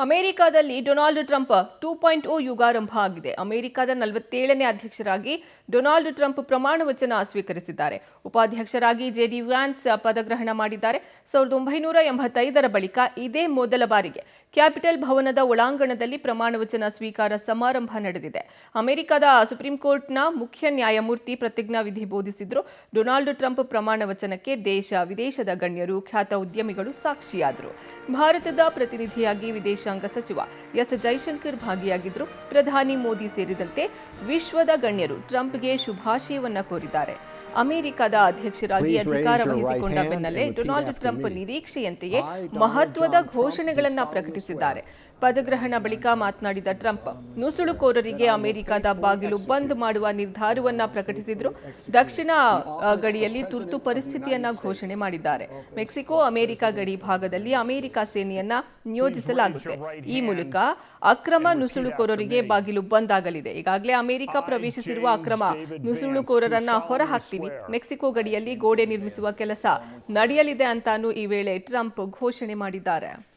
ಅಮೆರಿಕದಲ್ಲಿ Donald Trump 2.0 ಯುಗಾರಂಭ ಆಗಿದೆ. ಅಮೆರಿಕದ 47ನೇ ಅಧ್ಯಕ್ಷರಾಗಿ ಡೊನಾಲ್ಡ್ ಟ್ರಂಪ್ ಪ್ರಮಾಣ ವಚನ ಸ್ವೀಕರಿಸಿದ್ದಾರೆ. ಉಪಾಧ್ಯಕ್ಷರಾಗಿ ಜೆಡಿ ವ್ಯಾನ್ಸ್ ಪದಗ್ರಹಣ ಮಾಡಿದ್ದಾರೆ. 1985ರ ಬಳಿಕ ಇದೇ ಮೊದಲ ಬಾರಿಗೆ ಕ್ಯಾಪಿಟಲ್ ಭವನದ ಒಳಾಂಗಣದಲ್ಲಿ ಪ್ರಮಾಣ ವಚನ ಸ್ವೀಕಾರ ಸಮಾರಂಭ ನಡೆದಿದೆ. ಅಮೆರಿಕದ ಸುಪ್ರೀಂ ಕೋರ್ಟ್ನ ಮುಖ್ಯ ನ್ಯಾಯಮೂರ್ತಿ ಪ್ರತಿಜ್ಞಾ ವಿಧಿ ಬೋಧಿಸಿದ್ರು. ಡೊನಾಲ್ಡ್ ಟ್ರಂಪ್ ಪ್ರಮಾಣ ವಚನಕ್ಕೆ ದೇಶ ವಿದೇಶದ ಗಣ್ಯರು, ಖ್ಯಾತ ಉದ್ಯಮಿಗಳು ಸಾಕ್ಷಿಯಾದರು. ಭಾರತದ ಪ್ರತಿನಿಧಿಯಾಗಿ ವಿದೇಶಾಂಗ ಸಚಿವ ಎಸ್ ಜೈಶಂಕರ್ ಭಾಗಿಯಾಗಿದ್ದರು. ಪ್ರಧಾನಿ ಮೋದಿ ಸೇರಿದಂತೆ ವಿಶ್ವದ ಗಣ್ಯರು ಟ್ರಂಪ್ಗೆ ಶುಭಾಶಯವನ್ನ ಕೋರಿದ್ದಾರೆ. ಅಮೆರಿಕದ ಅಧ್ಯಕ್ಷರಾಗಿ ಅಧಿಕಾರ ವಹಿಸಿಕೊಂಡ ಬೆನ್ನಲ್ಲೇ ಡೊನಾಲ್ಡ್ ಟ್ರಂಪ್ ನಿರೀಕ್ಷೆಯಂತೆಯೇ ಮಹತ್ವದ ಘೋಷಣೆಗಳನ್ನು ಪ್ರಕಟಿಸಿದ್ದಾರೆ. ಪದಗ್ರಹಣ ಬಳಿಕ ಮಾತನಾಡಿದ ಟ್ರಂಪ್ ನುಸುಳುಕೋರರಿಗೆ ಅಮೆರಿಕದ ಬಾಗಿಲು ಬಂದ್ ಮಾಡುವ ನಿರ್ಧಾರವನ್ನ ಪ್ರಕಟಿಸಿದ್ರು. ದಕ್ಷಿಣ ಗಡಿಯಲ್ಲಿ ತುರ್ತು ಪರಿಸ್ಥಿತಿಯನ್ನ ಘೋಷಣೆ ಮಾಡಿದ್ದಾರೆ. ಮೆಕ್ಸಿಕೋ ಅಮೆರಿಕ ಗಡಿ ಭಾಗದಲ್ಲಿ ಅಮೆರಿಕ ಸೇನೆಯನ್ನ ನಿಯೋಜಿಸಲಾಗುತ್ತೆ. ಈ ಮೂಲಕ ಅಕ್ರಮ ನುಸುಳುಕೋರರಿಗೆ ಬಾಗಿಲು ಬಂದ್ ಆಗಲಿದೆ. ಈಗಾಗಲೇ ಅಮೆರಿಕ ಪ್ರವೇಶಿಸಿರುವ ಅಕ್ರಮ ನುಸುಳುಕೋರರನ್ನ ಹೊರಹಾಕ್ತೀವಿ, ಮೆಕ್ಸಿಕೋ ಗಡಿಯಲ್ಲಿ ಗೋಡೆ ನಿರ್ಮಿಸುವ ಕೆಲಸ ನಡೆಯಲಿದೆ ಅಂತಾನೂ ಈ ವೇಳೆ ಟ್ರಂಪ್ ಘೋಷಣೆ ಮಾಡಿದ್ದಾರೆ.